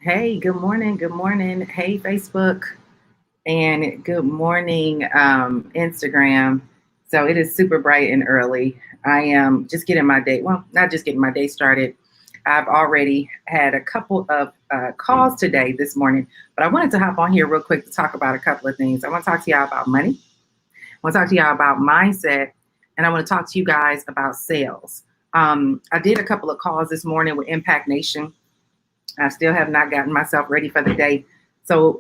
Hey, good morning. Good morning. Hey, Facebook, and good morning, Instagram. So it is super bright and early. I am just getting my day, well, not just getting my day started. I've already had a couple of calls today this morning, but I wanted to hop on here real quick to talk about a couple of things. I want to talk to y'all about money. I want to talk to y'all about mindset, and I want to talk to you guys about sales. I did a couple of calls this morning with Impact Nation. I still have not gotten myself ready for the day. So,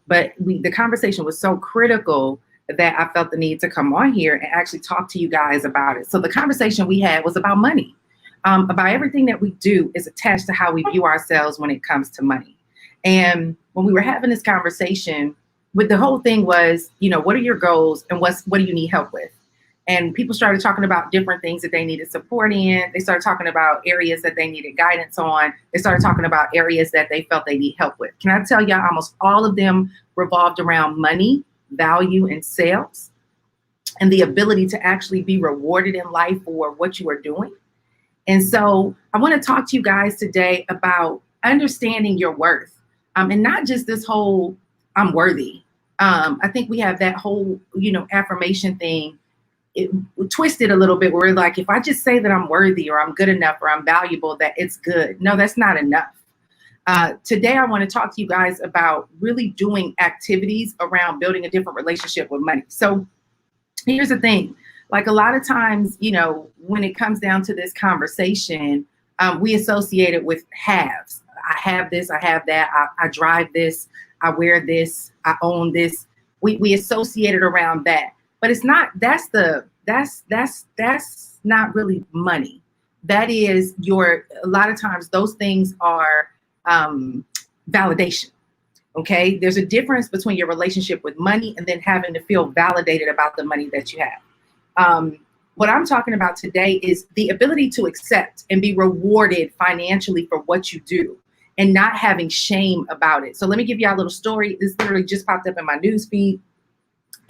the conversation was so critical that I felt the need to come on here and actually talk to you guys about it. So the conversation we had was about money. About everything that we do is attached to how we view ourselves when it comes to money. And when we were having this conversation, with the whole thing was, what are your goals and what do you need help with? And people started talking about different things that they needed support in. They started talking about areas that they needed guidance on. They started talking about areas that they felt they need help with. Can I tell y'all, almost all of them revolved around money, value, and sales, and the ability to actually be rewarded in life for what you are doing. And so I want to talk to you guys today about understanding your worth, and not just this whole I'm worthy. I think we have that whole, affirmation thing it twisted a little bit where we're like, if I just say that I'm worthy or I'm good enough or I'm valuable, that it's good. No, that's not enough. Today, I want to talk to you guys about really doing activities around building a different relationship with money. So here's the thing. Like a lot of times, when it comes down to this conversation, we associate it with haves. I have this, I have that, I drive this, I wear this, I own this. We associate it around that. But it's not, that's not really money. That is a lot of times those things are validation. Okay. There's a difference between your relationship with money and then having to feel validated about the money that you have. What I'm talking about today is the ability to accept and be rewarded financially for what you do and not having shame about it. So let me give you a little story. This literally just popped up in my news feed.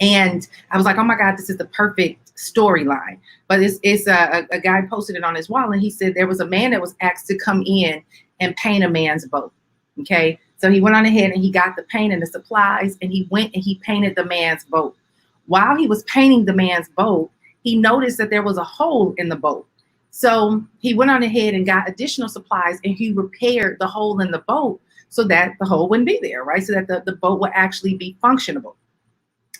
And I was like, oh my God, this is the perfect storyline. But it's a guy posted it on his wall, and he said there was a man that was asked to come in and paint a man's boat. Okay. So he went on ahead and he got the paint and the supplies, and he went and he painted the man's boat. While he was painting the man's boat, he noticed that there was a hole in the boat. So he went on ahead and got additional supplies, and he repaired the hole in the boat so that the hole wouldn't be there, right? So that the boat would actually be functionable.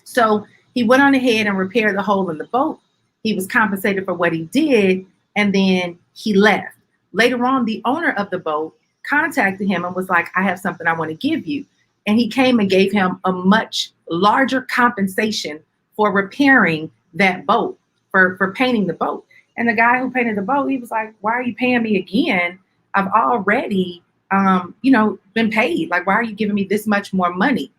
So he went on ahead and repaired the hole in the boat. He was compensated for what he did, and then he left. Later on, the owner of the boat contacted him and was like, I have something I want to give you. And he came and gave him a much larger compensation for repairing that boat, for painting the boat. And the guy who painted the boat, he was like, why are you paying me again? I've already, been paid. Like, why are you giving me this much more money?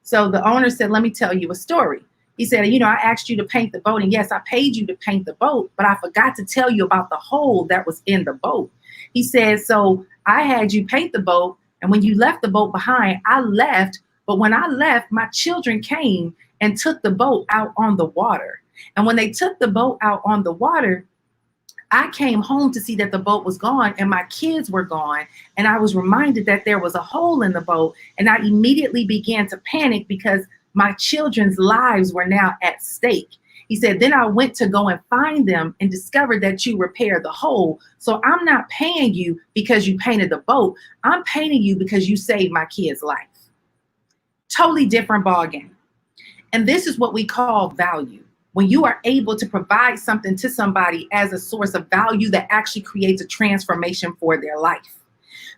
So the owner said, let me tell you a story. He said, I asked you to paint the boat, and yes, I paid you to paint the boat, but I forgot to tell you about the hole that was in the boat. He said, so I had you paint the boat, and when you left the boat behind, I left. But when I left, my children came and took the boat out on the water. And when they took the boat out on the water, I came home to see that the boat was gone and my kids were gone. And I was reminded that there was a hole in the boat. And I immediately began to panic because my children's lives were now at stake. He said, then I went to go and find them and discovered that you repaired the hole. So I'm not paying you because you painted the boat. I'm paying you because you saved my kid's life. Totally different ballgame. And this is what we call value. When you are able to provide something to somebody as a source of value that actually creates a transformation for their life.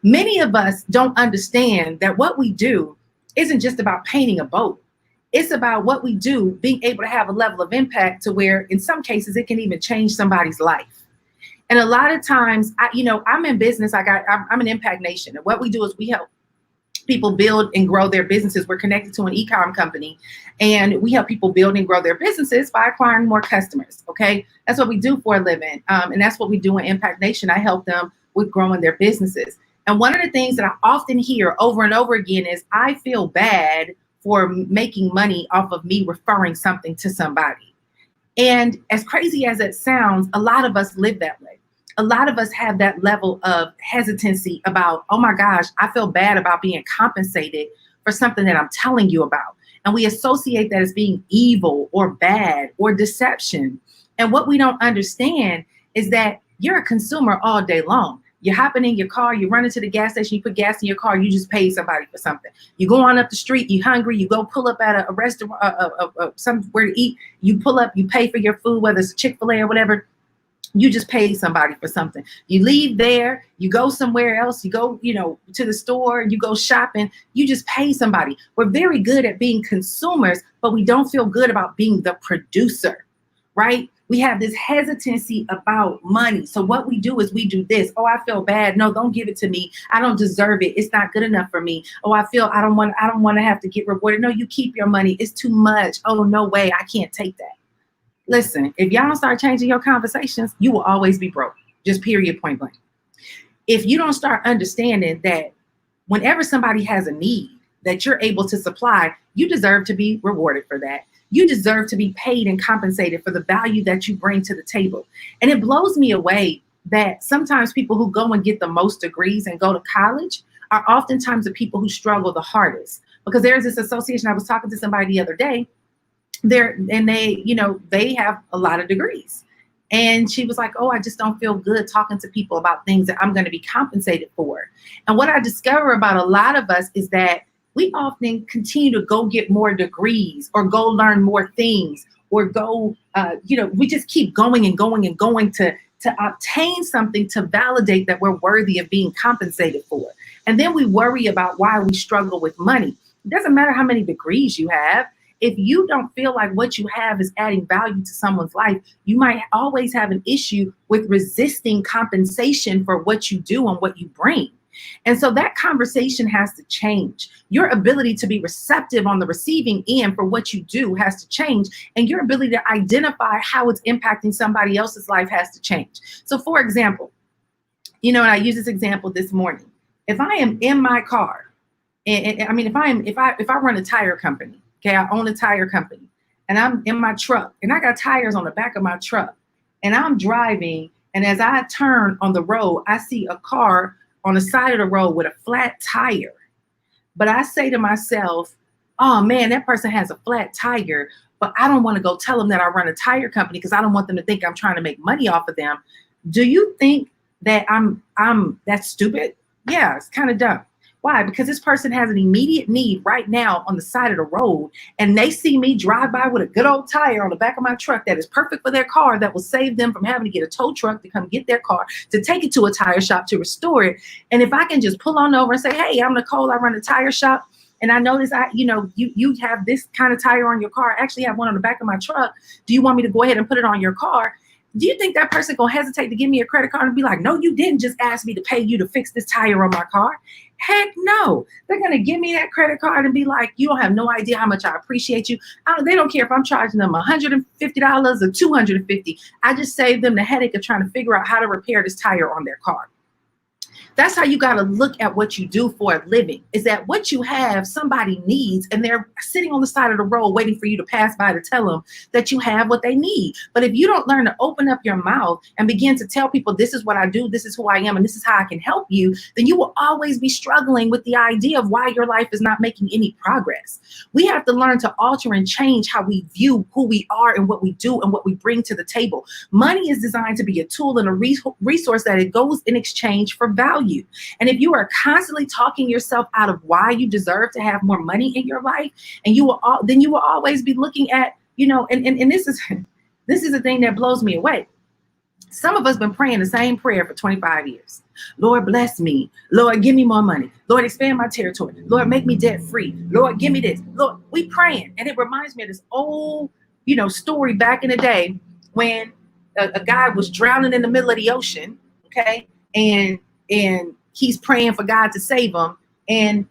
Many of us don't understand that what we do isn't just about painting a boat. It's about what we do, being able to have a level of impact to where in some cases it can even change somebody's life. And a lot of times, I'm in business. I'm an Impact Nation. And what we do is we help people build and grow their businesses. We're connected to an e-com company, and we help people build and grow their businesses by acquiring more customers. Okay. That's what we do for a living. And that's what we do in Impact Nation. I help them with growing their businesses. And one of the things that I often hear over and over again is I feel bad for making money off of me referring something to somebody. And as crazy as it sounds, a lot of us live that way. a lot of us have that level of hesitancy about, oh my gosh, I feel bad about being compensated for something that I'm telling you about. And we associate that as being evil or bad or deception. And what we don't understand is that you're a consumer all day long. You're hopping in your car, you run into the gas station, you put gas in your car, you just paid somebody for something. You go on up the street, you hungry, you go pull up at a restaurant, somewhere to eat, you pull up, you pay for your food, whether it's a Chick-fil-A or whatever. You just paid somebody for something. You leave there, you go somewhere else, you go, to the store, you go shopping, you just pay somebody. We're very good at being consumers, but we don't feel good about being the producer, right? We have this hesitancy about money. So what we do is we do this. Oh, I feel bad. No, don't give it to me. I don't deserve it. It's not good enough for me. Oh, I don't want to have to get rewarded. No, you keep your money. It's too much. Oh, no way. I can't take that. Listen, if y'all don't start changing your conversations, you will always be broke. Just period, point blank. If you don't start understanding that whenever somebody has a need that you're able to supply, you deserve to be rewarded for that. You deserve to be paid and compensated for the value that you bring to the table. And it blows me away that sometimes people who go and get the most degrees and go to college are oftentimes the people who struggle the hardest. Because there's this association, I was talking to somebody the other day, they have a lot of degrees. And she was like, oh, I just don't feel good talking to people about things that I'm going to be compensated for. And what I discover about a lot of us is that we often continue to go get more degrees or go learn more things or go, we just keep going and going and going to obtain something to validate that we're worthy of being compensated for. And then we worry about why we struggle with money. It doesn't matter how many degrees you have. If you don't feel like what you have is adding value to someone's life, you might always have an issue with resisting compensation for what you do and what you bring. And so that conversation has to change. Your ability to be receptive on the receiving end for what you do has to change. And your ability to identify how it's impacting somebody else's life has to change. So for example, and I use this example this morning. If I am in my car, if I run a tire company, okay, I own a tire company and I'm in my truck and I got tires on the back of my truck and I'm driving. And as I turn on the road, I see a car on the side of the road with a flat tire. But I say to myself, oh man, that person has a flat tire, but I don't want to go tell them that I run a tire company because I don't want them to think I'm trying to make money off of them. Do you think that I'm that's stupid? Yeah, it's kind of dumb. Why? Because this person has an immediate need right now on the side of the road, and they see me drive by with a good old tire on the back of my truck that is perfect for their car, that will save them from having to get a tow truck to come get their car, to take it to a tire shop to restore it. And if I can just pull on over and say, hey, I'm Nicole, I run a tire shop, and I notice you have this kind of tire on your car. I actually have one on the back of my truck. Do you want me to go ahead and put it on your car? Do you think that person gonna hesitate to give me a credit card and be like, no, you didn't just ask me to pay you to fix this tire on my car? Heck no. They're gonna give me that credit card and be like, you don't have no idea how much I appreciate you. They don't care if I'm charging them $150 or $250. I just saved them the headache of trying to figure out how to repair this tire on their car. That's how you got to look at what you do for a living, is that what you have, somebody needs, and they're sitting on the side of the road waiting for you to pass by to tell them that you have what they need. But if you don't learn to open up your mouth and begin to tell people, this is what I do, this is who I am, and this is how I can help you, then you will always be struggling with the idea of why your life is not making any progress. We have to learn to alter and change how we view who we are and what we do and what we bring to the table. Money is designed to be a tool and a resource that it goes in exchange for value. And if you are constantly talking yourself out of why you deserve to have more money in your life, and you will always be looking at, and this is the thing that blows me away. Some of us been praying the same prayer for 25 years. Lord, bless me. Lord, give me more money. Lord, expand my territory. Lord, make me debt free. Lord, give me this. Lord, we praying. And it reminds me of this old, story back in the day when a guy was drowning in the middle of the ocean. Okay. And he's praying for God to save him, and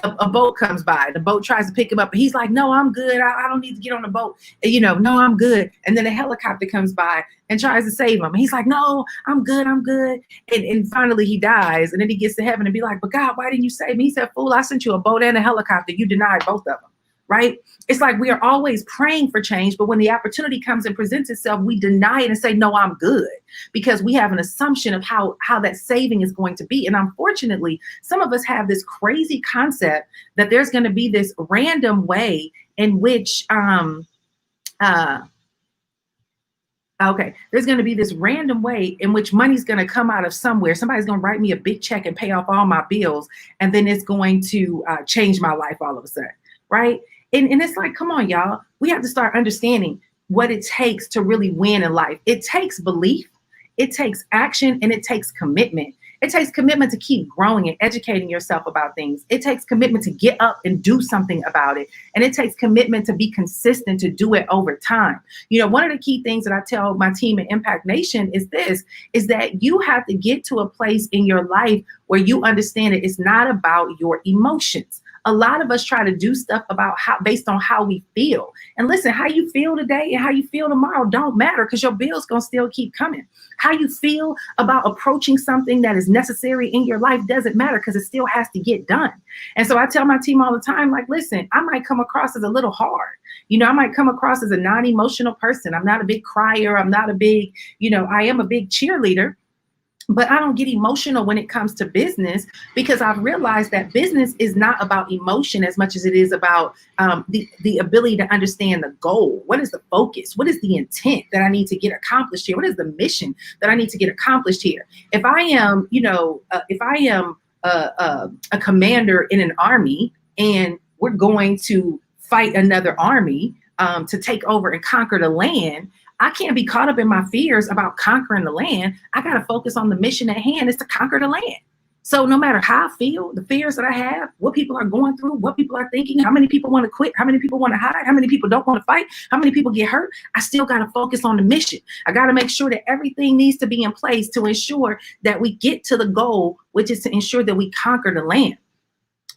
a boat comes by. The boat tries to pick him up, and he's like, no, I'm good. I don't need to get on the boat. No, I'm good. And then a helicopter comes by and tries to save him. And he's like, no, I'm good. And finally he dies. And then he gets to heaven and be like, but God, why didn't you save me? He said, fool, I sent you a boat and a helicopter. You denied both of them. right? It's like we are always praying for change, but when the opportunity comes and presents itself, we deny it and say, no, I'm good, because we have an assumption of how that saving is going to be. And unfortunately, some of us have this crazy concept that there's going to be this random way in which there's going to be this random way in which money's going to come out of somewhere. Somebody's going to write me a big check and pay off all my bills, and then it's going to change my life all of a sudden, right? And it's like, come on, y'all. We have to start understanding what it takes to really win in life. It takes belief, it takes action, and it takes commitment. It takes commitment to keep growing and educating yourself about things. It takes commitment to get up and do something about it. And it takes commitment to be consistent, to do it over time. You know, one of the key things that I tell my team at Impact Nation is that you have to get to a place in your life where you understand that it's not about your emotions. A lot of us try to do stuff based on how we feel. And listen, how you feel today and how you feel tomorrow don't matter, because your bills gonna still keep coming. How you feel about approaching something that is necessary in your life doesn't matter, because it still has to get done. And so I tell my team all the time, like, listen, I might come across as a little hard. You know, I might come across as a non-emotional person. I'm not a big crier. I'm not a big, I am a big cheerleader. But I don't get emotional when it comes to business, because I've realized that business is not about emotion as much as it is about the ability to understand the goal. What is the focus? What is the intent that I need to get accomplished here? What is the mission that I need to get accomplished here? If I am, a commander in an army, and we're going to fight another army to take over and conquer the land, I can't be caught up in my fears about conquering the land. I got to focus on the mission at hand, is to conquer the land. So no matter how I feel, the fears that I have, what people are going through, what people are thinking, how many people want to quit, how many people want to hide, how many people don't want to fight, how many people get hurt, I still got to focus on the mission. I got to make sure that everything needs to be in place to ensure that we get to the goal, which is to ensure that we conquer the land.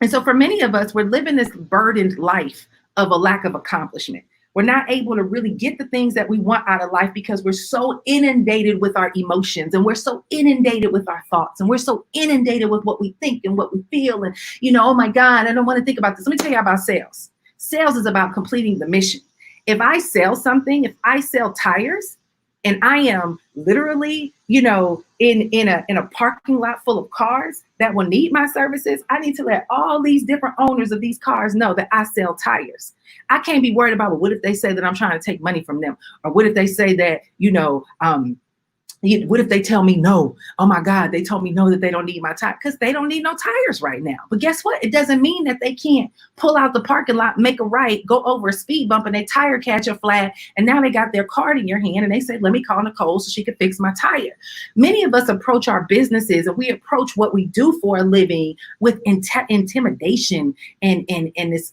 And so for many of us, we're living this burdened life of a lack of accomplishment. We're not able to really get the things that we want out of life because we're so inundated with our emotions, and we're so inundated with our thoughts, and we're so inundated with what we think and what we feel. And, oh my God, I don't want to think about this. Let me tell you about sales. Sales is about completing the mission. If I sell something, if I sell tires, and I am literally, in a parking lot full of cars that will need my services, I need to let all these different owners of these cars know that I sell tires. I can't be worried about, well, what if they say that I'm trying to take money from them? Or what if they say that, what if they tell me no? Oh my God, they told me no, that they don't need my tire, because they don't need no tires right now. But guess what? It doesn't mean that they can't pull out the parking lot, make a right, go over a speed bump, and their tire catch a flat. And now they got their card in your hand and they say, let me call Nicole so she can fix my tire. Many of us approach our businesses, and we approach what we do for a living with intimidation and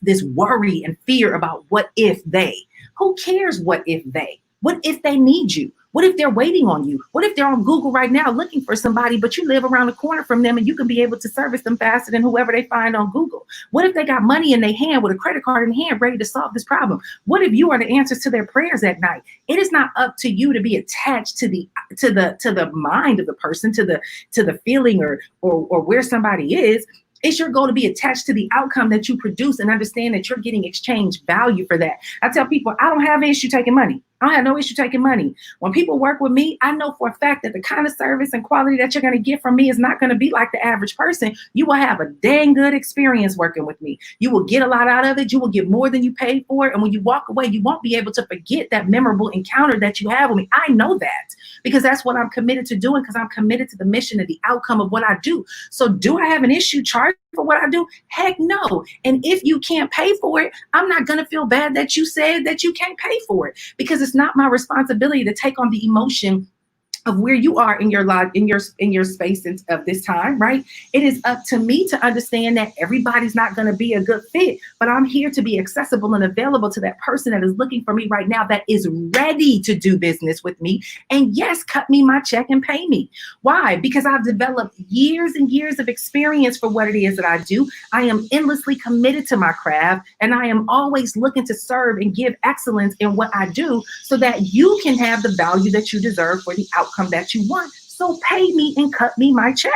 this worry and fear about what if they. Who cares what if they? What if they need you? What if they're waiting on you? What if they're on Google right now looking for somebody, but you live around the corner from them and you can be able to service them faster than whoever they find on Google? What if they got money in their hand, with a credit card in hand, ready to solve this problem? What if you are the answers to their prayers at night? It is not up to you to be attached to the mind of the person, to the feeling or where somebody is. It's your goal to be attached to the outcome that you produce, and understand that you're getting exchange value for that. I tell people, I don't have an issue taking money. I don't have no issue taking money. When people work with me, I know for a fact that the kind of service and quality that you're going to get from me is not going to be like the average person. You will have a dang good experience working with me. You will get a lot out of it. You will get more than you paid for. And when you walk away, you won't be able to forget that memorable encounter that you have with me. I know that, because that's what I'm committed to doing, because I'm committed to the mission and the outcome of what I do. So do I have an issue charging for what I do? Heck no. And if you can't pay for it, I'm not going to feel bad that you said that you can't pay for it, because it's not my responsibility to take on the emotion of where you are in your life, in your space of this time, right? It is up to me to understand that everybody's not going to be a good fit, but I'm here to be accessible and available to that person that is looking for me right now, that is ready to do business with me. And yes, cut me my check and pay me. Why? Because I've developed years and years of experience for what it is that I do. I am endlessly committed to my craft, and I am always looking to serve and give excellence in what I do, so that you can have the value that you deserve for the outcome that you want. So pay me and cut me my check.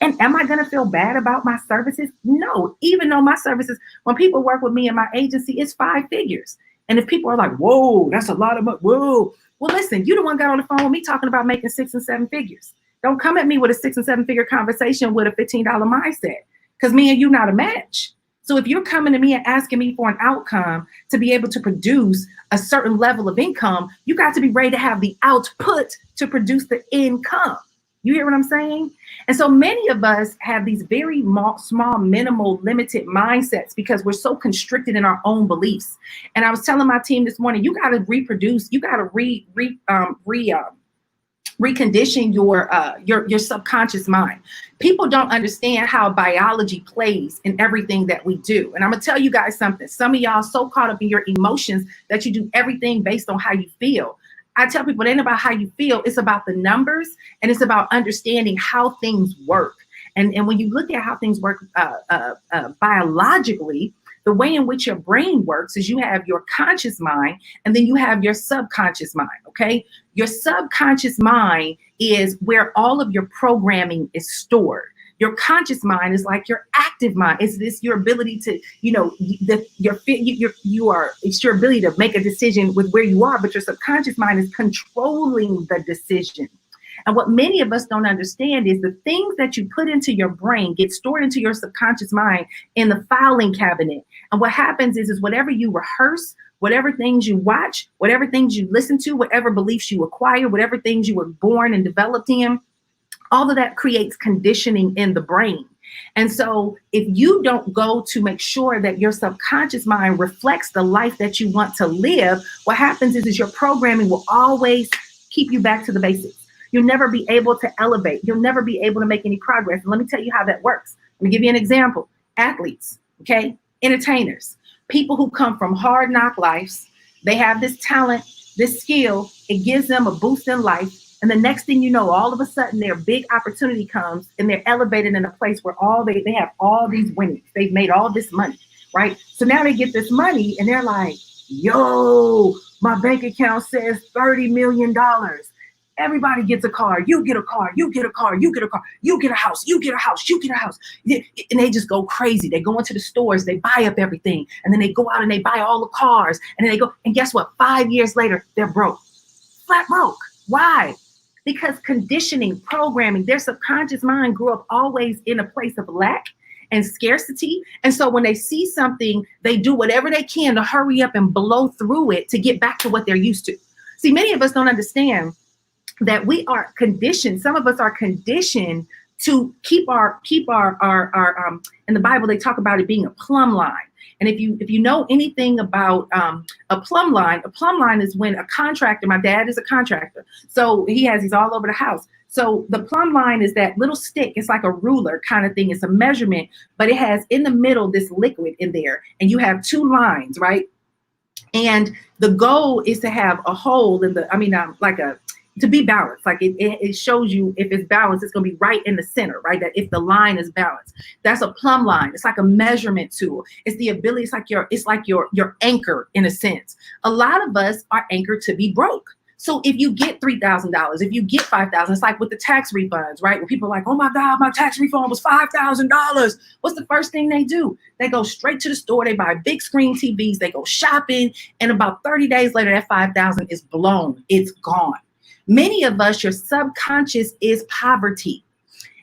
And am I going to feel bad about my services? No, even though my services, when people work with me in my agency, it's 5 figures. And if people are like, whoa, that's a lot of money, whoa. Well, listen, you the one got on the phone with me talking about making 6 and 7 figures. Don't come at me with a 6 and 7 figure conversation with a $15 mindset, because me and you not a match. So if you're coming to me and asking me for an outcome to be able to produce a certain level of income, you got to be ready to have the output to produce the income. You hear what I'm saying? And so many of us have these very small, minimal, limited mindsets because we're so constricted in our own beliefs. And I was telling my team this morning, you got to reproduce, you got to recondition your subconscious mind. People don't understand how biology plays in everything that we do. And I'm gonna tell you guys something. Some of y'all so caught up in your emotions that you do everything based on how you feel. I tell people it ain't about how you feel, it's about the numbers, and it's about understanding how things work. And when you look at how things work biologically, the way in which your brain works is you have your conscious mind and then you have your subconscious mind, okay? Your subconscious mind is where all of your programming is stored. Your conscious mind is like your active mind. It's this your ability to, it's your ability to make a decision with where you are, but your subconscious mind is controlling the decision. And what many of us don't understand is the things that you put into your brain get stored into your subconscious mind in the filing cabinet. And what happens is whatever you rehearse, whatever things you watch, whatever things you listen to, whatever beliefs you acquire, whatever things you were born and developed in, all of that creates conditioning in the brain. And so if you don't go to make sure that your subconscious mind reflects the life that you want to live, what happens is your programming will always keep you back to the basics. You'll never be able to elevate. You'll never be able to make any progress. And let me tell you how that works. Let me give you an example. Athletes, okay? Entertainers, people who come from hard knock lives. They have this talent, this skill. It gives them a boost in life. And the next thing you know, all of a sudden their big opportunity comes and they're elevated in a place where they have all these winnings. They've made all this money, right? So now they get this money and they're like, yo, my bank account says $30 million. Everybody gets a car. You get a car. You get a car. You get a car. You get a house. You get a house. You get a house. And they just go crazy. They go into the stores. They buy up everything. And then they go out and they buy all the cars. And then they go. And guess what? 5 years later, they're broke. Flat broke. Why? Because conditioning, programming, their subconscious mind grew up always in a place of lack and scarcity. And so when they see something, they do whatever they can to hurry up and blow through it to get back to what they're used to. See, many of us don't understand that we are conditioned. Some of us are conditioned to keep our in the Bible, they talk about it being a plumb line. And if you know anything about a plumb line is when a contractor, my dad is a contractor, so he has these all over the house. So the plumb line is that little stick. It's like a ruler kind of thing. It's a measurement, but it has in the middle this liquid in there, and you have 2 lines, right? And the goal is to have a hole in the, to be balanced. Like it shows you if it's balanced, it's going to be right in the center, right? That if the line is balanced, that's a plumb line. It's like a measurement tool. It's the ability. It's like your anchor in a sense. A lot of us are anchored to be broke. So if you get $3,000, if you get $5,000, it's like with the tax refunds, right? When people are like, oh my God, my tax refund was $5,000. What's the first thing they do? They go straight to the store. They buy big screen TVs. They go shopping. And about 30 days later, that $5,000 is blown. It's gone. Many of us, your subconscious is poverty.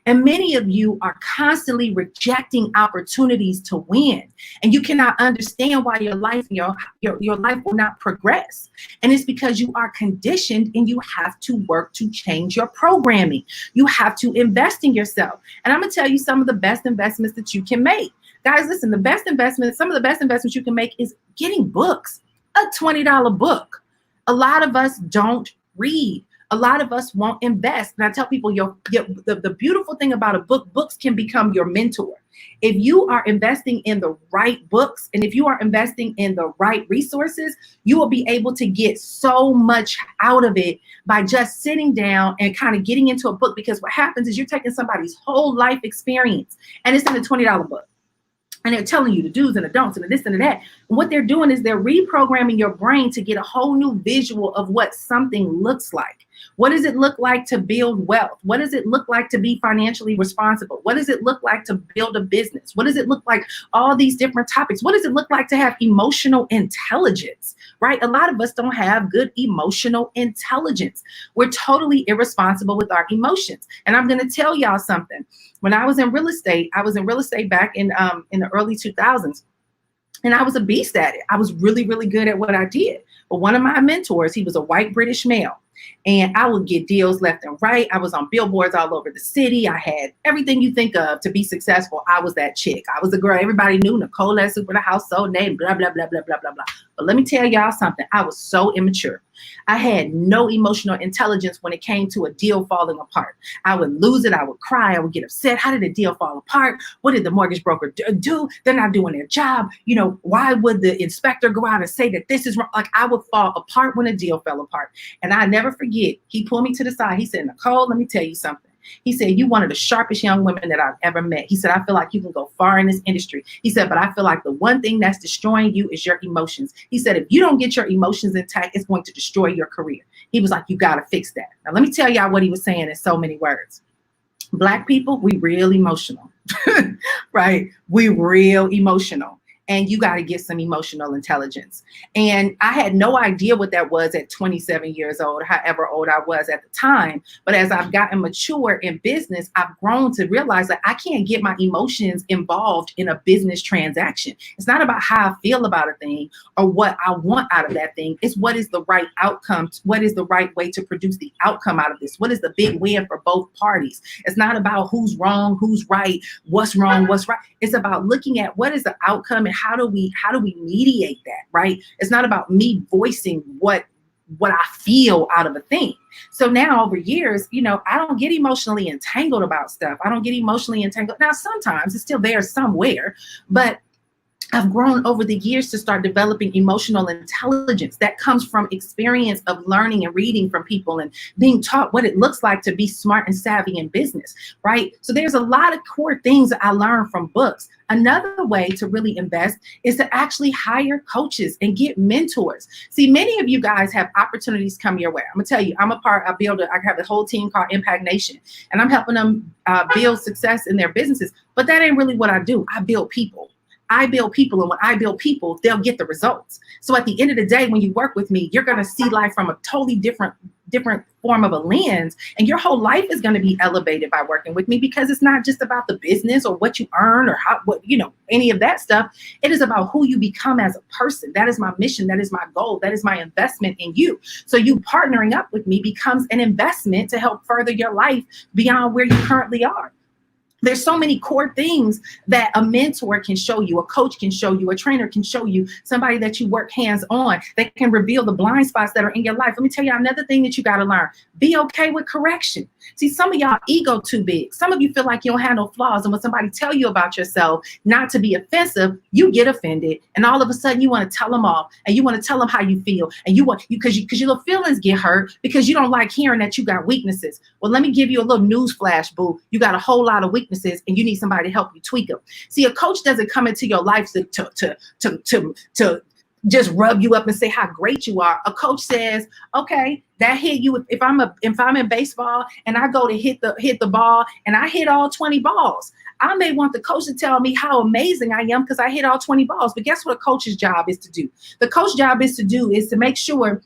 And many of you are constantly rejecting opportunities to win. And you cannot understand why your life will not progress. And it's because you are conditioned and you have to work to change your programming. You have to invest in yourself. And I'm going to tell you some of the best investments that you can make. Guys, listen, some of the best investments you can make is getting books, a $20 book. A lot of us don't read. A lot of us won't invest. And I tell people the beautiful thing about a book, books can become your mentor. If you are investing in the right books and if you are investing in the right resources, you will be able to get so much out of it by just sitting down and kind of getting into a book. Because what happens is you're taking somebody's whole life experience and it's in a $20 book. And they're telling you the do's and the don'ts and the this and the that. And what they're doing is they're reprogramming your brain to get a whole new visual of what something looks like. What does it look like to build wealth? What does it look like to be financially responsible? What does it look like to build a business? What does it look like? All these different topics. What does it look like to have emotional intelligence, right? A lot of us don't have good emotional intelligence. We're totally irresponsible with our emotions. And I'm going to tell y'all something. When I was in real estate back in the early 2000s. And I was a beast at it. I was really, really good at what I did. But one of my mentors, he was a white British male. And I would get deals left and right. I was on billboards all over the city. I had everything you think of to be successful. I was that chick. I was the girl everybody knew, Nicole, that super the household name, blah, blah, blah, blah, blah, blah, blah. But let me tell y'all something. I was so immature. I had no emotional intelligence when it came to a deal falling apart. I would lose it. I would cry. I would get upset. How did the deal fall apart? What did the mortgage broker do? They're not doing their job. You know, why would the inspector go out and say that this is wrong? Like, I would fall apart when a deal fell apart. And I never forget, he pulled me to the side. He said, Nicole, let me tell you something. He said, you're one of the sharpest young women that I've ever met. He said, I feel like you can go far in this industry. He said, but I feel like the one thing that's destroying you is your emotions. He said, if you don't get your emotions intact, it's going to destroy your career. He was like, you got to fix that. Now, let me tell y'all what he was saying in so many words. Black people, we real emotional, right? We real emotional. And you got to get some emotional intelligence. And I had no idea what that was at 27 years old, however old I was at the time. But as I've gotten mature in business, I've grown to realize that I can't get my emotions involved in a business transaction. It's not about how I feel about a thing or what I want out of that thing. It's what is the right outcome? What is the right way to produce the outcome out of this? What is the big win for both parties? It's not about who's wrong, who's right, what's wrong, what's right. It's about looking at what is the outcome and how do we mediate that, right? It's not about me voicing what I feel out of a thing. So now over years, you know, I don't get emotionally entangled about stuff. I don't get emotionally entangled. Now, sometimes it's still there somewhere, but I've grown over the years to start developing emotional intelligence that comes from experience of learning and reading from people and being taught what it looks like to be smart and savvy in business, right? So there's a lot of core things that I learned from books. Another way to really invest is to actually hire coaches and get mentors. See, many of you guys have opportunities come your way. I'm gonna tell you, I have a whole team called Impact Nation, and I'm helping them build success in their businesses. But that ain't really what I do. I build people. And when I build people, they'll get the results. So at the end of the day, when you work with me, you're going to see life from a totally different form of a lens, and your whole life is going to be elevated by working with me, because it's not just about the business or what you earn or any of that stuff. It is about who you become as a person. That is my mission. That is my goal. That is my investment in you. So you partnering up with me becomes an investment to help further your life beyond where you currently are. There's so many core things that a mentor can show you, a coach can show you, a trainer can show you, somebody that you work hands on that can reveal the blind spots that are in your life. Let me tell you another thing that you got to learn. Be okay with correction. See, some of y'all ego too big. Some of you feel like you don't have no flaws. And when somebody tell you about yourself, not to be offensive, you get offended. And all of a sudden you want to tell them off, and you want to tell them how you feel. And because your feelings get hurt because you don't like hearing that you got weaknesses. Well, let me give you a little news flash, boo. You got a whole lot of weaknesses, and you need somebody to help you tweak them. See, a coach doesn't come into your life to just rub you up and say how great you are. A coach says, okay, that hit you. If I'm in baseball and I go to hit the ball and I hit all 20 balls, I may want the coach to tell me how amazing I am because I hit all 20 balls. But guess what a coach's job is to do? The coach's job is to make sure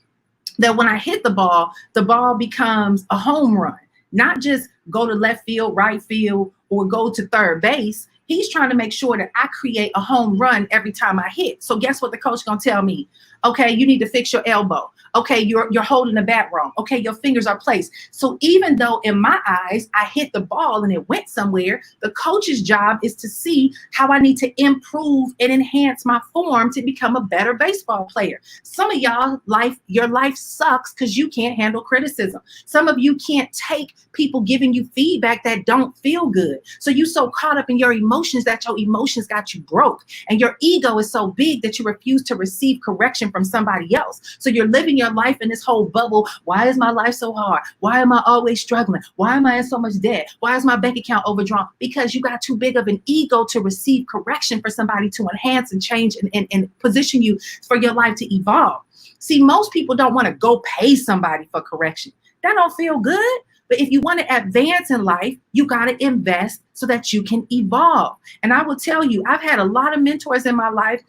that when I hit the ball becomes a home run, not just go to left field, right field, or go to third base. He's trying to make sure that I create a home run every time I hit. So guess what the coach gonna tell me? Okay, you need to fix your elbow. Okay, you're holding the bat wrong. Okay, your fingers are placed. So even though in my eyes I hit the ball and it went somewhere, the coach's job is to see how I need to improve and enhance my form to become a better baseball player. Some of y'all your life sucks because you can't handle criticism. Some of you can't take people giving you feedback that don't feel good. So you so caught up in your emotions that your emotions got you broke. And your ego is so big that you refuse to receive correction from somebody else. So you're living your life in this whole bubble. Why is my life so hard? Why am I always struggling? Why am I in so much debt? Why is my bank account overdrawn? Because you got too big of an ego to receive correction for somebody to enhance and change and position you for your life to evolve. See, most people don't want to go pay somebody for correction. That don't feel good. But if you want to advance in life, you got to invest so that you can evolve. And I will tell you, I've had a lot of mentors in my life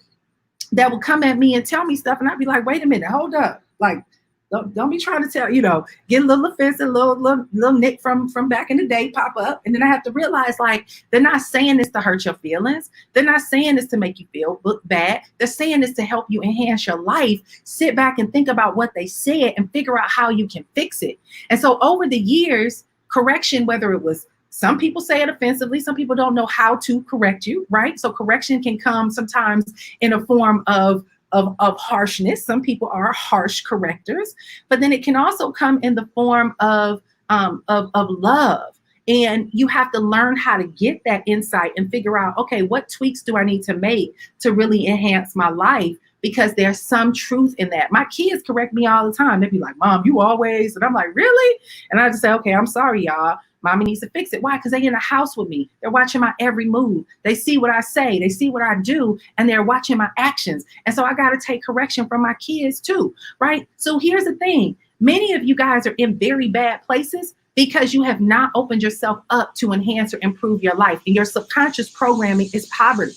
that will come at me and tell me stuff, and I'd be like, wait a minute, hold up. Like, don't be trying to tell, get a little offensive, little nick from back in the day pop up. And then I have to realize, like, they're not saying this to hurt your feelings. They're not saying this to make you look bad. They're saying this to help you enhance your life. Sit back and think about what they said and figure out how you can fix it. And so over the years, correction, whether it was, some people say it offensively, some people don't know how to correct you, right? So correction can come sometimes in a form of harshness. Some people are harsh correctors, but then it can also come in the form of love. And you have to learn how to get that insight and figure out, okay, what tweaks do I need to make to really enhance my life? Because there's some truth in that. My kids correct me all the time. They'd be like, Mom, you always, and I'm like, really? And I just say, okay, I'm sorry, y'all. Mommy needs to fix it. Why? Because they're in the house with me. They're watching my every move. They see what I say. They see what I do, and they're watching my actions. And so I got to take correction from my kids too, right? So here's the thing. Many of you guys are in very bad places because you have not opened yourself up to enhance or improve your life. And your subconscious programming is poverty.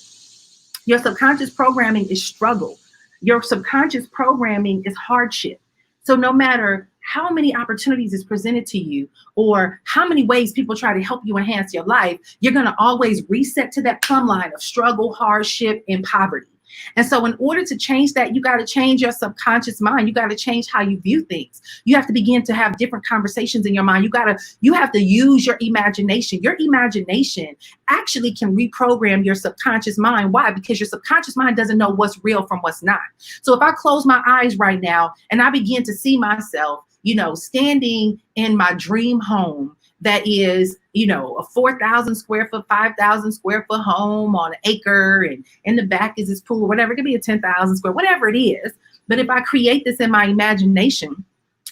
Your subconscious programming is struggle. Your subconscious programming is hardship. So no matter how many opportunities is presented to you or how many ways people try to help you enhance your life, you're going to always reset to that plumb line of struggle, hardship, and poverty. And so in order to change that, you got to change your subconscious mind. You got to change how you view things. You have to begin to have different conversations in your mind. You have to use your imagination. Your imagination actually can reprogram your subconscious mind. Why? Because your subconscious mind doesn't know what's real from what's not. So if I close my eyes right now and I begin to see myself, standing in my dream home, that is, a 4,000 square foot, 5,000 square foot home on an acre, and in the back is this pool, whatever. It could be a 10,000 square, whatever it is. But if I create this in my imagination,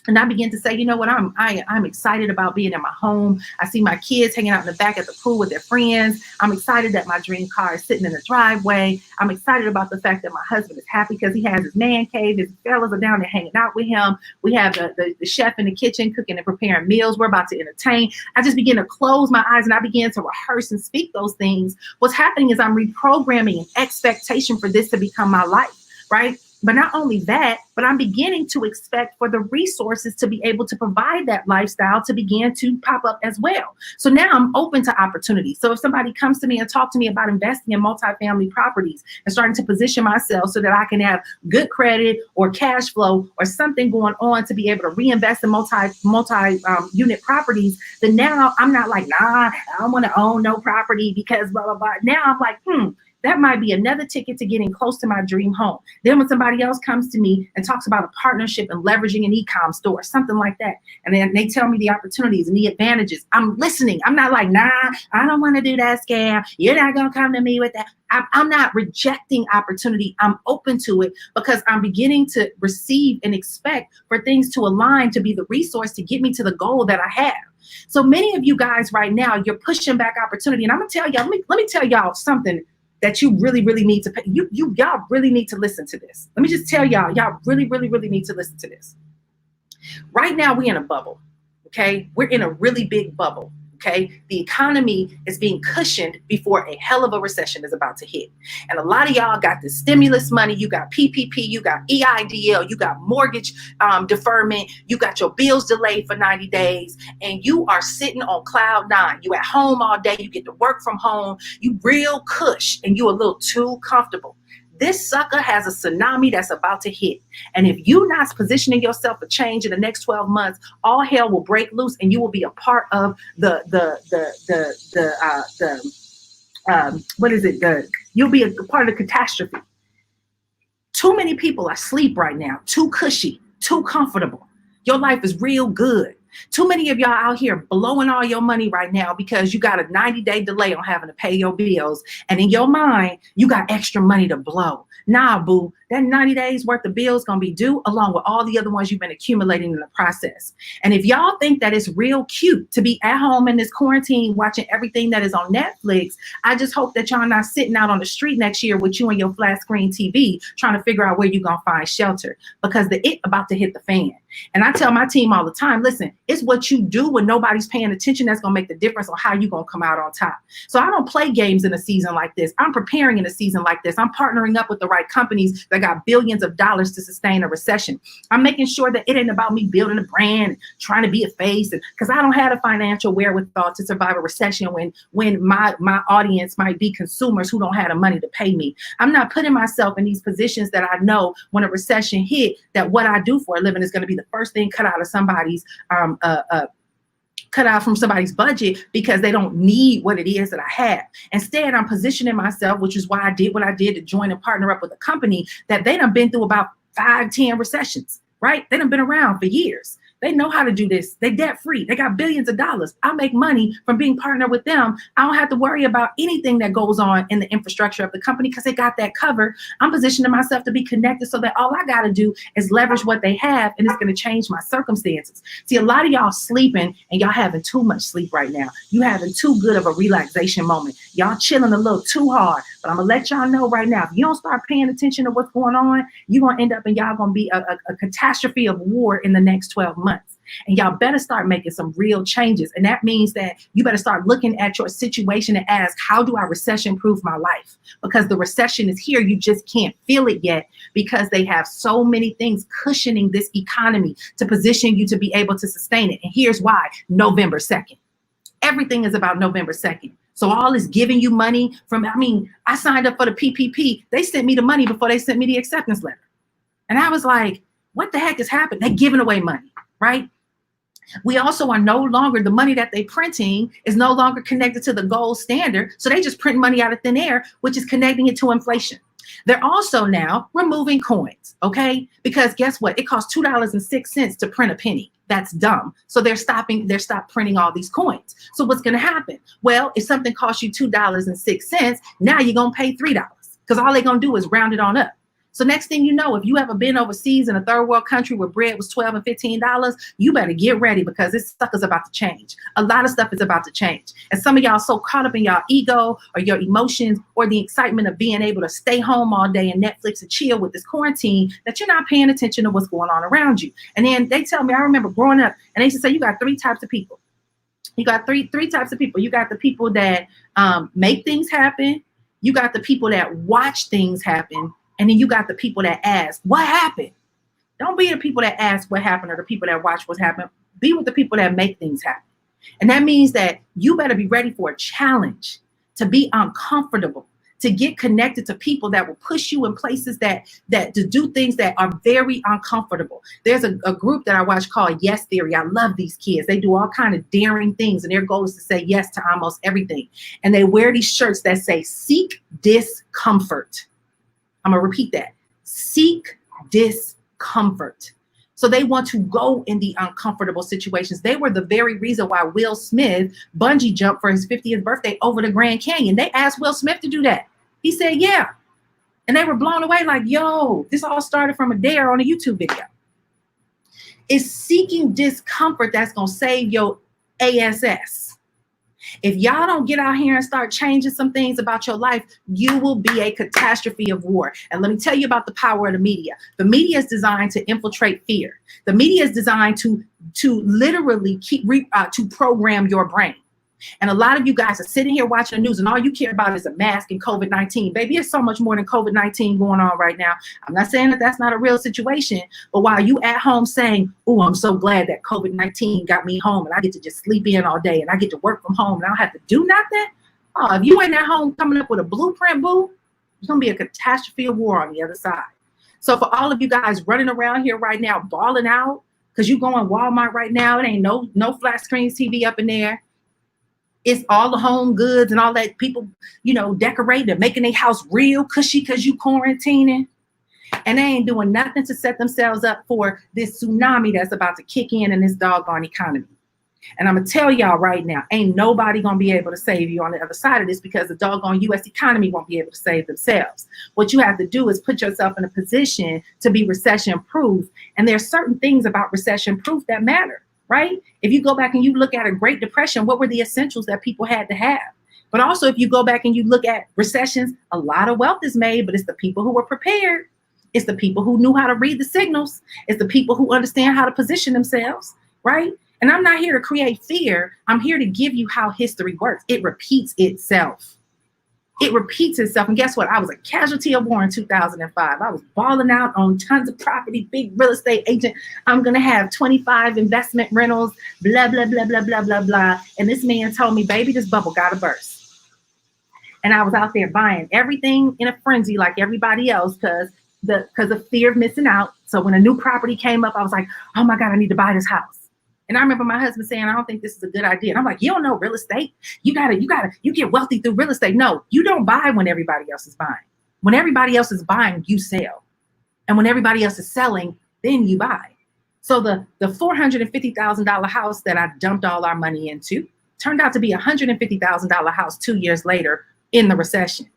and I begin to say, you know what, I'm excited about being in my home. I see my kids hanging out in the back at the pool with their friends. I'm excited that my dream car is sitting in the driveway. I'm excited about the fact that my husband is happy because he has his man cave. His fellas are down there hanging out with him. We have the chef in the kitchen cooking and preparing meals. We're about to entertain. I just begin to close my eyes and I begin to rehearse and speak those things. What's happening is I'm reprogramming an expectation for this to become my life, right? But not only that, but I'm beginning to expect for the resources to be able to provide that lifestyle to begin to pop up as well. So now I'm open to opportunities. So if somebody comes to me and talk to me about investing in multifamily properties and starting to position myself so that I can have good credit or cash flow or something going on to be able to reinvest in multi-unit properties, then now I'm not like, nah, I don't want to own no property because blah, blah, blah. Now I'm like, that might be another ticket to getting close to my dream home. Then when somebody else comes to me and talks about a partnership and leveraging an e-com store, something like that, and then they tell me the opportunities and the advantages, I'm listening. I'm not like, nah, I don't want to do that scam. You're not going to come to me with that. I'm not rejecting opportunity. I'm open to it because I'm beginning to receive and expect for things to align to be the resource to get me to the goal that I have. So many of you guys right now, you're pushing back opportunity. And I'm going to tell y'all, let me tell y'all something that you really, really need to pay. Y'all really need to listen to this. Let me just tell y'all really, really, really need to listen to this. Right now, we're in a bubble, okay? We're in a really big bubble, okay? The economy is being cushioned before a hell of a recession is about to hit. And a lot of y'all got the stimulus money, you got PPP, you got EIDL, you got mortgage deferment, you got your bills delayed for 90 days, and you are sitting on cloud nine. You at home all day, you get to work from home, you real cush, and you a little too comfortable. This sucker has a tsunami that's about to hit. And if you're not positioning yourself for change in the next 12 months, all hell will break loose and you will be a part of you'll be a part of the catastrophe. Too many people are asleep right now, too cushy, too comfortable. Your life is real good. Too many of y'all out here blowing all your money right now because you got a 90-day delay on having to pay your bills. And in your mind, you got extra money to blow. Nah, boo, that 90 days worth of bills going to be due along with all the other ones you've been accumulating in the process. And if y'all think that it's real cute to be at home in this quarantine watching everything that is on Netflix, I just hope that y'all not sitting out on the street next year with you and your flat screen TV trying to figure out where you're going to find shelter, because the it about to hit the fan. And I tell my team all the time, listen, it's what you do when nobody's paying attention that's going to make the difference on how you're going to come out on top. So I don't play games in a season like this. I'm preparing in a season like this. I'm partnering up with the right companies that got billions of dollars to sustain a recession. I'm making sure that it ain't about me building a brand, trying to be a face, because I don't have a financial wherewithal to survive a recession when my audience might be consumers who don't have the money to pay me. I'm not putting myself in these positions that I know when a recession hit, that what I do for a living is going to be the first thing cut out of somebody's cut out from somebody's budget because they don't need what it is that I have. Instead, I'm positioning myself, which is why I did what I did to join and partner up with a company that they done been through about 5-10 recessions, right? They done been around for years. They know how to do this. They debt free. They got billions of dollars. I make money from being partnered with them. I don't have to worry about anything that goes on in the infrastructure of the company because they got that covered. I'm positioning myself to be connected so that all I got to do is leverage what they have, and it's going to change my circumstances. See, a lot of y'all sleeping and y'all having too much sleep right now. You having too good of a relaxation moment. Y'all chilling a little too hard. But I'm going to let y'all know right now, if you don't start paying attention to what's going on, you're going to end up and y'all going to be a catastrophe of war in the next 12 months. And y'all better start making some real changes. And that means that you better start looking at your situation and ask, how do I recession proof my life? Because the recession is here. You just can't feel it yet because they have so many things cushioning this economy to position you to be able to sustain it. And here's why: November 2nd. Everything is about November 2nd. So all is giving you money from, I signed up for the PPP. They sent me the money before they sent me the acceptance letter. And I was like, what the heck is happening? They're giving away money, right? We also are no longer, the money that they're printing is no longer connected to the gold standard. So they just print money out of thin air, which is connecting it to inflation. They're also now removing coins, okay? Because guess what? It costs $2.06 to print a penny. That's dumb. So they're stopped printing all these coins. So what's going to happen? Well, if something costs you $2.06, now you're going to pay $3 because all they're going to do is round it on up. So next thing you know, if you ever been overseas in a third world country where bread was $12 and $15, you better get ready because this sucker's about to change. A lot of stuff is about to change. And some of y'all so caught up in y'all ego or your emotions or the excitement of being able to stay home all day and Netflix and chill with this quarantine that you're not paying attention to what's going on around you. And then they tell me, I remember growing up, and they used to say, you got 3 types of people. You got three types of people. You got the people that make things happen. You got the people that watch things happen. And then you got the people that ask, what happened? Don't be the people that ask what happened or the people that watch what's happened. Be with the people that make things happen. And that means that you better be ready for a challenge, to be uncomfortable, to get connected to people that will push you in places that to do things that are very uncomfortable. There's a group that I watch called Yes Theory. I love these kids. They do all kind of daring things, and their goal is to say yes to almost everything. And they wear these shirts that say, seek discomfort. I'm going to repeat that. Seek discomfort. So they want to go in the uncomfortable situations. They were the very reason why Will Smith bungee jumped for his 50th birthday over the Grand Canyon. They asked Will Smith to do that. He said, yeah. And they were blown away like, yo, this all started from a dare on a YouTube video. It's seeking discomfort that's going to save your ass. If y'all don't get out here and start changing some things about your life, you will be a catastrophe of war. And let me tell you about the power of the media. The media is designed to infiltrate fear. The media is designed to literally to program your brain. And a lot of you guys are sitting here watching the news and all you care about is a mask and COVID-19. Baby, it's so much more than COVID-19 going on right now. I'm not saying that that's not a real situation, but while you at home saying, oh, I'm so glad that COVID-19 got me home and I get to just sleep in all day and I get to work from home and I don't have to do nothing. Oh, if you ain't at home coming up with a blueprint, boo, there's going to be a catastrophe of war on the other side. So for all of you guys running around here right now, balling out, because you go in Walmart right now, it ain't no flat screen TV up in there. It's all the home goods and all that people, decorating and making their house real cushy because you quarantining. And they ain't doing nothing to set themselves up for this tsunami that's about to kick in this doggone economy. And I'm going to tell y'all right now, ain't nobody going to be able to save you on the other side of this because the doggone U.S. economy won't be able to save themselves. What you have to do is put yourself in a position to be recession proof. And there's certain things about recession proof that matter. Right? If you go back and you look at a Great Depression, what were the essentials that people had to have? But also, if you go back and you look at recessions, a lot of wealth is made, but it's the people who were prepared. It's the people who knew how to read the signals. It's the people who understand how to position themselves, right? And I'm not here to create fear. I'm here to give you how history works. It repeats itself. It repeats itself. And guess what? I was a casualty of war in 2005. I was balling out on tons of property, big real estate agent. I'm going to have 25 investment rentals, blah, blah, blah, blah, blah, blah, blah. And this man told me, baby, this bubble got to burst. And I was out there buying everything in a frenzy like everybody else because of fear of missing out. So when a new property came up, I was like, oh my God, I need to buy this house. And I remember my husband saying, I don't think this is a good idea. And I'm like, you don't know real estate. You get wealthy through real estate. No, you don't buy when everybody else is buying. When everybody else is buying, you sell. And when everybody else is selling, then you buy. So the $450,000 house that I dumped all our money into turned out to be a $150,000 house 2 years later in the recession.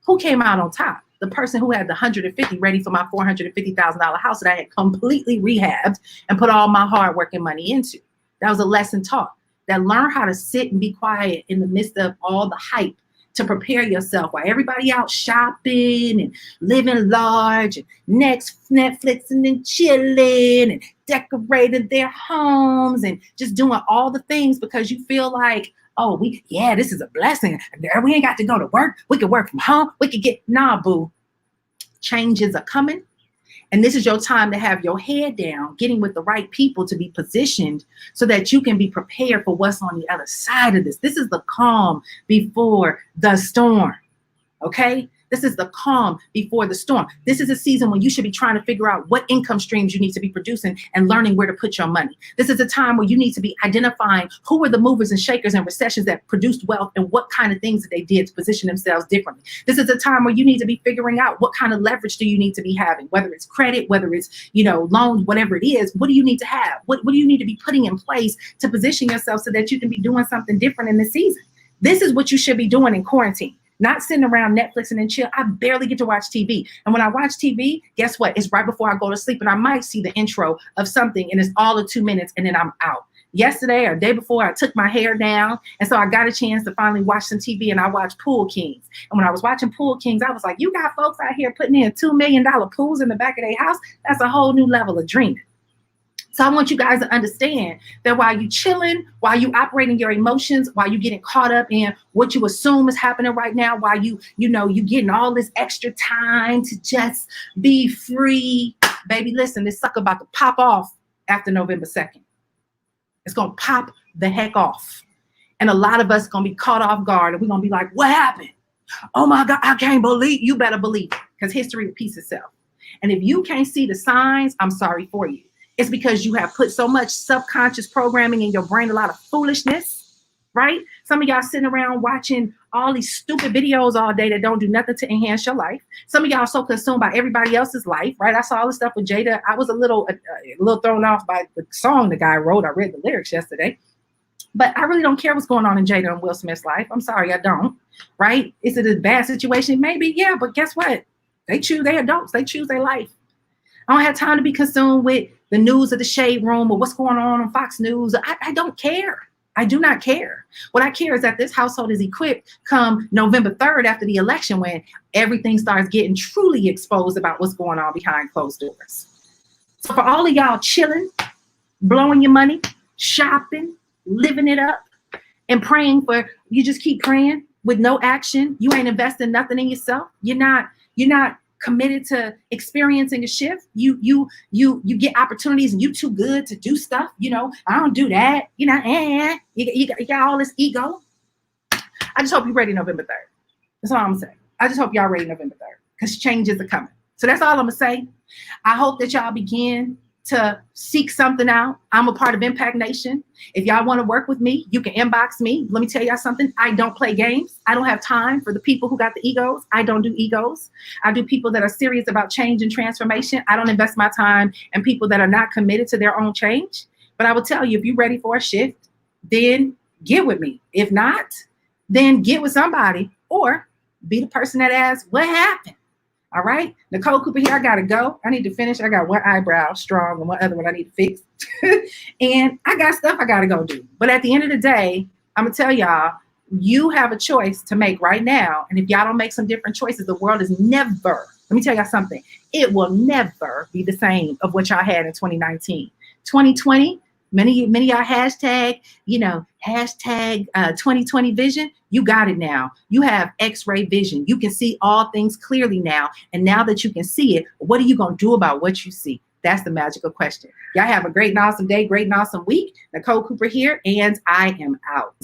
Who came out on top? The person who had the 150 ready for my $450,000 house that I had completely rehabbed and put all my hard work and money into. That was a lesson taught. That learn how to sit and be quiet in the midst of all the hype to prepare yourself while everybody out shopping and living large and Netflixing and chilling and decorating their homes and just doing all the things because you feel like, oh, this is a blessing. We ain't got to go to work. We can work from home. We can nah, boo. Changes are coming. And this is your time to have your head down, getting with the right people to be positioned so that you can be prepared for what's on the other side of this. This is the calm before the storm. Okay? This is the calm before the storm. This is a season when you should be trying to figure out what income streams you need to be producing and learning where to put your money. This is a time where you need to be identifying who are the movers and shakers and recessions that produced wealth and what kind of things that they did to position themselves differently. This is a time where you need to be figuring out what kind of leverage do you need to be having, whether it's credit, whether it's, loans, whatever it is. What do you need to have? What do you need to be putting in place to position yourself so that you can be doing something different in this season? This is what you should be doing in quarantine. Not sitting around Netflixing and chill. I barely get to watch TV. And when I watch TV, guess what? It's right before I go to sleep and I might see the intro of something and it's all of 2 minutes and then I'm out. Yesterday or day before, I took my hair down. And so I got a chance to finally watch some TV and I watched Pool Kings. And when I was watching Pool Kings, I was like, you got folks out here putting in $2 million pools in the back of their house. That's a whole new level of dreaming. So I want you guys to understand that while you chilling, while you operating your emotions, while you getting caught up in what you assume is happening right now, while you getting all this extra time to just be free, baby, listen, this sucker about to pop off after November 2nd. It's going to pop the heck off. And a lot of us going to be caught off guard and we're going to be like, what happened? Oh my God, I can't believe. You better believe it because history repeats itself. And if you can't see the signs, I'm sorry for you. It's because you have put so much subconscious programming in your brain, a lot of foolishness, right? Some of y'all sitting around watching all these stupid videos all day that don't do nothing to enhance your life. Some of y'all are so consumed by everybody else's life, right? I saw all this stuff with Jada. I was a little thrown off by the song the guy wrote. I read the lyrics yesterday. But I really don't care what's going on in Jada and Will Smith's life. I'm sorry, I don't, right? Is it a bad situation? Maybe, yeah, but guess what? They're adults. They choose their life. I don't have time to be consumed with the news of the Shade Room or what's going on Fox News. I don't care. I do not care. What I care is that this household is equipped come November 3rd after the election when everything starts getting truly exposed about what's going on behind closed doors. So for all of y'all chilling, blowing your money, shopping, living it up, and praying you just keep praying with no action. You ain't investing nothing in yourself. You're not committed to experiencing a shift. You get opportunities and you too good to do stuff. I don't do that. You got all this ego. I just hope you're ready November 3rd. That's all I'm gonna say. I just hope y'all ready November 3rd because changes are coming. So that's all I'm gonna say. I hope that y'all begin to seek something out. I'm a part of Impact Nation. If y'all want to work with me, you can inbox me. Let me tell y'all something. I don't play games. I don't have time for the people who got the egos. I don't do egos. I do people that are serious about change and transformation. I don't invest my time in people that are not committed to their own change. But I will tell you, if you're ready for a shift, then get with me. If not, then get with somebody or be the person that asks, what happened? All right, Nicole Cooper here. I got to go. I need to finish. I got one eyebrow strong and one other one I need to fix. And I got stuff I got to go do. But at the end of the day, I'm going to tell y'all, you have a choice to make right now. And if y'all don't make some different choices, the world is never Let me tell y'all something. It will never be the same of what y'all had in 2019. 2020, many of y'all hashtag, hashtag 2020 vision. You got it now. You have X-ray vision. You can see all things clearly now. And now that you can see it, what are you going to do about what you see? That's the magical question. Y'all have a great and awesome day, great and awesome week. Nicole Cooper here, and I am out.